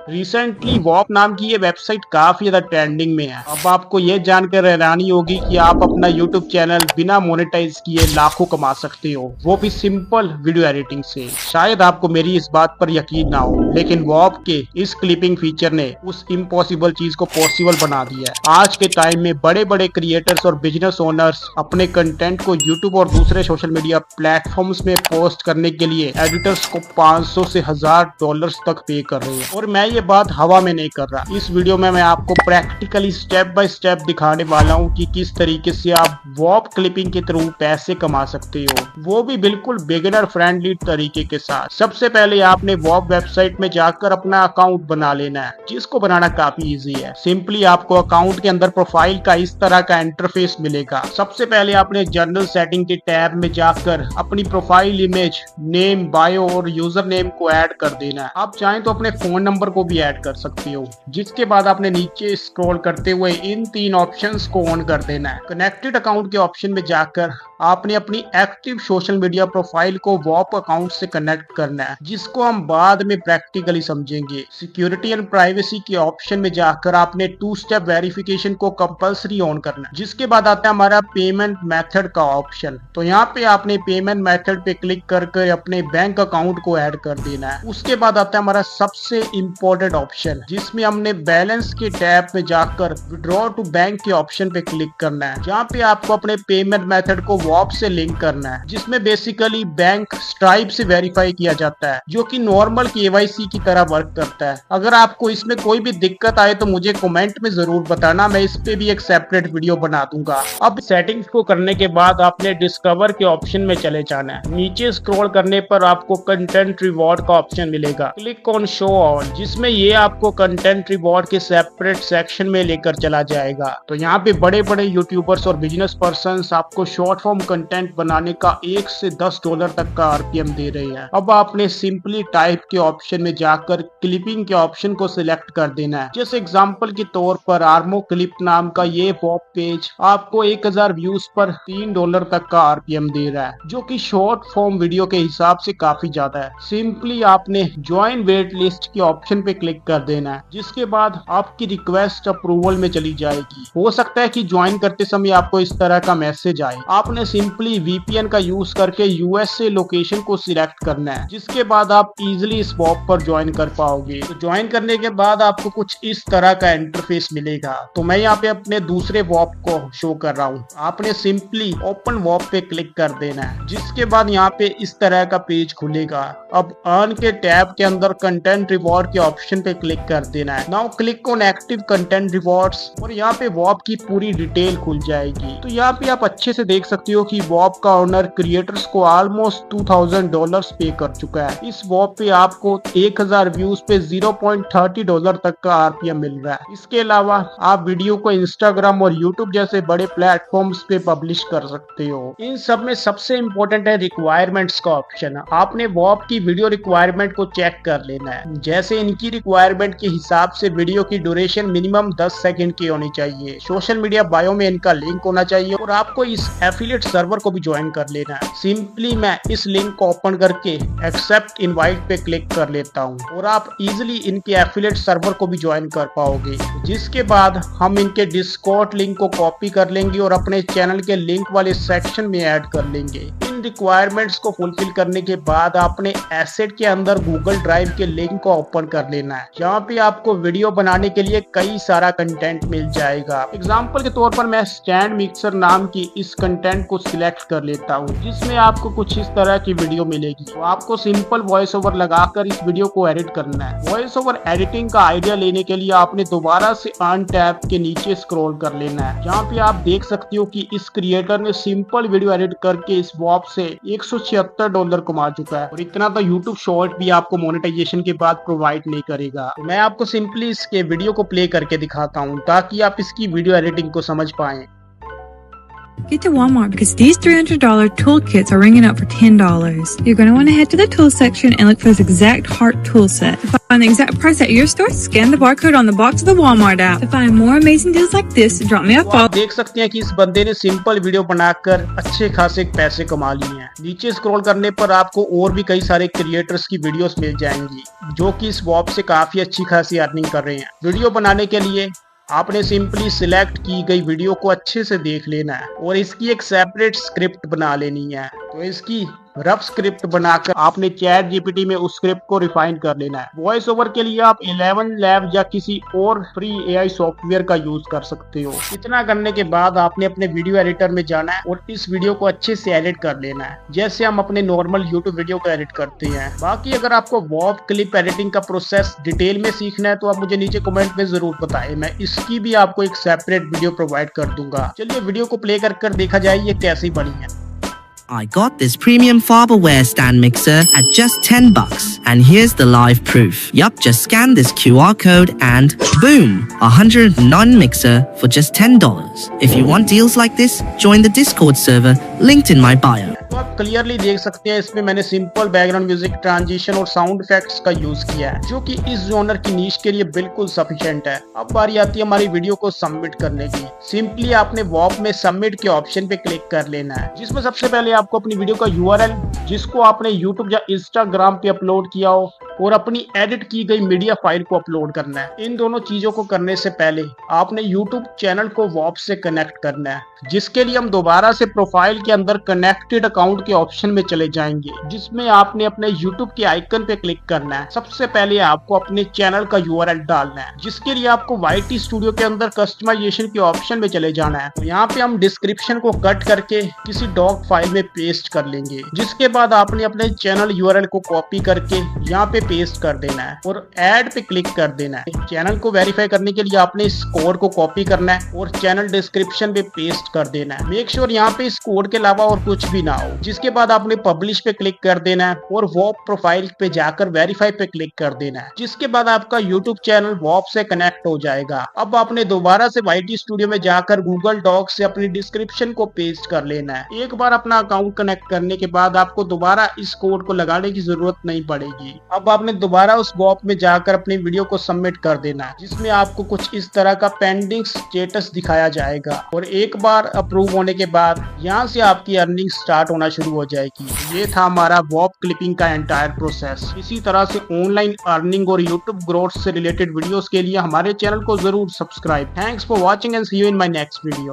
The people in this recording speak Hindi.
रिसेंटली वॉप नाम की ये वेबसाइट काफी ज्यादा ट्रेंडिंग में है। अब आपको ये जानकर हैरानी होगी कि आप अपना यूट्यूब चैनल बिना मोनेटाइज किए लाखों कमा सकते हो, वो भी सिंपल वीडियो एडिटिंग से। शायद आपको मेरी इस बात पर यकीन ना हो, लेकिन वॉप के इस क्लिपिंग फीचर ने उस इम्पॉसिबल चीज को पॉसिबल बना दिया है। आज के टाइम में बड़े बड़े क्रिएटर्स और बिजनेस ओनर्स अपने कंटेंट को यूट्यूब और दूसरे सोशल मीडिया प्लेटफॉर्म्स में पोस्ट करने के लिए एडिटर्स को 500 से $1000 तक पे कर रहे हैं। और मैं ये बात हवा में नहीं कर रहा। इस वीडियो में मैं आपको प्रैक्टिकली स्टेप बाय स्टेप दिखाने वाला हूँ कि किस तरीके से आप वॉप क्लिपिंग के थ्रू पैसे कमा सकते हो, वो भी बिल्कुल बिगिनर फ्रेंडली तरीके के साथ। सबसे पहले आपने वॉप वेबसाइट में जाकर अपना अकाउंट बना लेना है, जिसको बनाना काफी इजी है। सिंपली आपको अकाउंट के अंदर प्रोफाइल का इस तरह का इंटरफेस मिलेगा। सबसे पहले आपने जनरल सेटिंग के टैब में जाकर अपनी प्रोफाइल इमेज, नेम, बायो और यूजर नेम को ऐड कर देना है। आप चाहें तो अपने फोन नंबर को भी ऐड कर सकते हो। जिसके बाद आपने नीचे स्क्रॉल करते हुए इन 3 ऑप्शंस को ऑन कर देना है। कनेक्टेड अकाउंट के ऑप्शन में जाकर आपने अपनी एक्टिव सोशल मीडिया प्रोफाइल को वॉप अकाउंट से कनेक्ट करना है, जिसको हम बाद में प्रैक्टिकली समझेंगे। सिक्योरिटी एंड प्राइवेसी के ऑप्शन में जाकर आपने 2 स्टेप वेरिफिकेशन को कंपलसरी ऑन करना है। जिसके बाद आता है हमारा पेमेंट मेथड का ऑप्शन। तो यहाँ पे आपने पेमेंट मेथड पे क्लिक करके अपने बैंक अकाउंट को ऐड कर देना है। उसके बाद आता है हमारा सबसे इम्पोर्टेंट ऑप्शन, जिसमें हमने बैलेंस के टैब में जाकर विड्रॉ टू बैंक के ऑप्शन पे क्लिक करना है। जहाँ पे आपको अपने पेमेंट मेथड को वॉप से लिंक करना है, जिसमें बेसिकली बैंक स्ट्राइप से वेरीफाई किया जाता है, जो कि नॉर्मल केवाईसी की तरह वर्क करता है। अगर आपको इसमें कोई भी दिक्कत आए तो मुझे कमेंट में जरूर बताना, मैं इस पे भी एक सेपरेट वीडियो बना दूंगा। अब सेटिंग्स को करने के बाद आपने डिस्कवर के ऑप्शन में चले जाना है। नीचे स्क्रॉल करने पर आपको कंटेंट रिवॉर्ड का ऑप्शन मिलेगा। क्लिक ऑन शो ऑल, जिसमें ये आपको कंटेंट रिवॉर्ड के सेपरेट सेक्शन में लेकर चला जाएगा। तो यहाँ पे बड़े बड़े यूट्यूबर्स और बिजनेस पर्सन आपको शॉर्ट फॉर्म कंटेंट बनाने का $1 से $10 तक का आरपीएम दे रहे हैं। अब आपने सिंपली टाइप के ऑप्शन में जाकर क्लिपिंग के ऑप्शन को सिलेक्ट कर देना है। जैसे एग्जांपल के तौर पर आर्मो क्लिप नाम का ये वॉप पेज आपको 1000 व्यूज पर $3 तक का आरपीएम दे रहा है, जो कि शॉर्ट फॉर्म वीडियो के हिसाब से काफी ज्यादा है। सिंपली आपने ज्वाइन वेट लिस्ट के ऑप्शन पे क्लिक कर देना है, जिसके बाद आपकी रिक्वेस्ट अप्रूवल में चली जाएगी। हो सकता है कि ज्वाइन करते समय आपको इस तरह का मैसेज आए। आपने सिंपली वीपीएन का यूज करके यूएसए लोकेशन को सिलेक्ट करना है, जिसके बाद आप इजिली इस वॉप पर ज्वाइन कर पाओगे। तो ज्वाइन करने के बाद आपको कुछ इस तरह का इंटरफेस मिलेगा। तो मैं यहाँ पे अपने दूसरे वॉप को शो कर रहा हूँ। आपने सिंपली ओपन वॉप पे क्लिक कर देना है, जिसके बाद यहाँ पे इस तरह का पेज खुलेगा। अब अर्न के टैब के अंदर कंटेंट रिवॉर्ड के ऑप्शन पे क्लिक कर देना है। Now click on active content rewards, और यहाँ पे वॉप की पूरी डिटेल खुल जाएगी। तो यहाँ पे आप अच्छे से देख सकते हो कि वॉप का ओनर क्रिएटर्स को ऑलमोस्ट $2000 पे कर चुका है। इस वॉप पे आपको 1000 व्यूज पे $0.30 तक का आरपीएम मिल रहा है। इसके अलावा आप वीडियो को इंस्टाग्राम और यूट्यूब जैसे बड़े प्लेटफॉर्म्स पे पब्लिश कर सकते हो। इन सब में सबसे इम्पोर्टेंट है रिक्वायरमेंट्स का ऑप्शन। आपने वॉप की वीडियो रिक्वायरमेंट को चेक कर लेना है। जैसे इनकी रिक्वायरमेंट के हिसाब से वीडियो की ड्यूरेशन मिनिमम 10 सेकंड की होनी चाहिए, सोशल मीडिया बायो में इनका लिंक होना चाहिए, और आपको इस एफिलिएट सर्वर को भी ज्वाइन कर लेना है। सिंपली मैं इस लिंक को ओपन करके एक्सेप्ट इनवाइट पे क्लिक कर लेता हूँ, और आप इजिली इनके एफिलिएट सर्वर को भी ज्वाइन कर पाओगे। जिसके बाद हम इनके डिस्कॉर्ड लिंक को कॉपी कर लेंगे और अपने चैनल के लिंक वाले सेक्शन में ऐड कर लेंगे। इन रिक्वायरमेंट्स को फुलफिल करने के बाद आपने एसेट के अंदर गूगल ड्राइव के लिंक को ओपन कर लेना है, जहाँ पे आपको वीडियो बनाने के लिए कई सारा कंटेंट मिल जाएगा। एग्जांपल के तौर पर मैं स्टैंड मिक्सर नाम की इस कंटेंट को सिलेक्ट कर लेता हूँ, जिसमें आपको कुछ इस तरह की वीडियो मिलेगी। तो आपको सिंपल वॉइस ओवर लगाकर इस वीडियो को एडिट करना है। वॉइस ओवर एडिटिंग का आइडिया लेने के लिए आपने दोबारा से अर्न टैब के नीचे स्क्रॉल कर लेना है, जहाँ पे आप देख सकते हो कि इस क्रिएटर ने सिंपल वीडियो एडिट करके इस वॉप से $176 कमा चुका है। और इतना तो यूट्यूब शॉर्ट भी आपको मोनेटाइजेशन के बाद प्रोवाइड नहीं करेगा। तो मैं आपको सिंपली इसके वीडियो को प्ले करके दिखाता हूँ, ताकि आप इसकी वीडियो एडिटिंग को समझ पाएं। Get to Walmart because these $300 toolkits are ringing up for $10. You're going to want to head to the tools section and look for this exact heart tool set. To find the exact price at your store, scan the barcode on the box of the Walmart app. To find more amazing deals like this, drop me a follow. आप देख सकते हैं कि इस बंदे ने सिंपल वीडियो बनाकर अच्छे खासे पैसे कमा लिए हैं। नीचे स्क्रॉल करने पर आपको और भी कई सारे क्रिएटर्स की वीडियोस मिल जाएंगी जो कि इस वॉप से काफी अच्छी खासी अर्निंग कर रहे हैं। वीडियो बनाने के लिए आपने सिंपली सिलेक्ट की गई वीडियो को अच्छे से देख लेना है और इसकी एक सेपरेट स्क्रिप्ट बना लेनी है। तो इसकी रफ स्क्रिप्ट बनाकर आपने चैट जीपीटी में उस स्क्रिप्ट को रिफाइन कर लेना है। वॉइस ओवर के लिए आप 11 लैब या किसी और फ्री एआई सॉफ्टवेयर का यूज कर सकते हो। इतना करने के बाद आपने अपने वीडियो एडिटर में जाना है और इस वीडियो को अच्छे से एडिट कर लेना है जैसे हम अपने नॉर्मल यूट्यूब वीडियो को एडिट करते हैं। बाकी अगर आपको वॉप क्लिप एडिटिंग का प्रोसेस डिटेल में सीखना है तो आप मुझे नीचे कमेंट में जरूर बताएं, मैं इसकी भी आपको एक सेपरेट वीडियो प्रोवाइड कर दूंगा। चलिए वीडियो को प्ले कर देखा जाए ये कैसी बनी है। I got this premium Farberware stand mixer at just $10 and here's the live proof. Yup, just scan this QR code and boom, a 109 mixer for just $10. If you want deals like this, join the Discord server linked in my bio. तो आप क्लियरली देख सकते हैं इसमें मैंने सिंपल बैकग्राउंड म्यूजिक, ट्रांजिशन और साउंड इफेक्ट्स का यूज किया है जो कि इस जॉनर की नीश के लिए बिल्कुल सफिशिएंट है। अब बारी आती है हमारी वीडियो को सबमिट करने की। सिंपली आपने वॉप में सबमिट के ऑप्शन पे क्लिक कर लेना है जिसमें सबसे पहले आपको अपनी वीडियो का यूआरएल जिसको आपने यूट्यूब या इंस्टाग्राम पे अपलोड किया हो और अपनी एडिट की गई मीडिया फाइल को अपलोड करना है। इन दोनों चीजों को करने से पहले आपने यूट्यूब चैनल को वॉप से कनेक्ट करना है जिसके लिए हम दोबारा से प्रोफाइल के अंदर कनेक्टेड अकाउंट के ऑप्शन में चले जाएंगे जिसमें आपने अपने यूट्यूब के आइकन पे क्लिक करना है। सबसे पहले आपको अपने चैनल का यूआरएल डालना है जिसके लिए आपको YT स्टूडियो के अंदर कस्टमाइजेशन के ऑप्शन में चले जाना है। तो यहाँ पे हम डिस्क्रिप्शन को कट करके किसी डॉक फाइल में पेस्ट कर लेंगे जिसके बाद आपने अपने चैनल यूआरएल को कॉपी करके यहाँ पे पेस्ट कर देना है और ऐड पे क्लिक कर देना है। चैनल को वेरीफाई करने के लिए आपने इस कोड को कॉपी करना है और चैनल डिस्क्रिप्शन पे पेस्ट कर देना है। मेक श्योर यहाँ पे इस कोड के अलावा और कुछ भी ना हो। जिसके बाद आपने पब्लिश पे क्लिक कर देना है और वॉप प्रोफाइल पे जाकर वेरीफाई पे क्लिक कर देना है जिसके बाद आपका यूट्यूब चैनल वॉप से कनेक्ट हो जाएगा। अब आपने दोबारा से YT स्टूडियो में जाकर गूगल डॉक से अपनी डिस्क्रिप्शन को पेस्ट कर लेना है। एक बार अपना अकाउंट कनेक्ट करने के बाद आपको दोबारा इस कोड को लगाने की जरूरत नहीं पड़ेगी। अब आपने दोबारा उस वॉप में जाकर अपनी वीडियो को सबमिट कर देना है जिसमें आपको कुछ इस तरह का पेंडिंग स्टेटस दिखाया जाएगा और एक बार अप्रूव होने के बाद यहाँ से आपकी अर्निंग स्टार्ट होना शुरू हो जाएगी। ये था हमारा वॉप क्लिपिंग का एंटायर प्रोसेस। इसी तरह से ऑनलाइन अर्निंग और यूट्यूब ग्रोथ से रिलेटेड वीडियोस के लिए हमारे चैनल को जरूर subscribe. Thanks for watching and see you in my next video.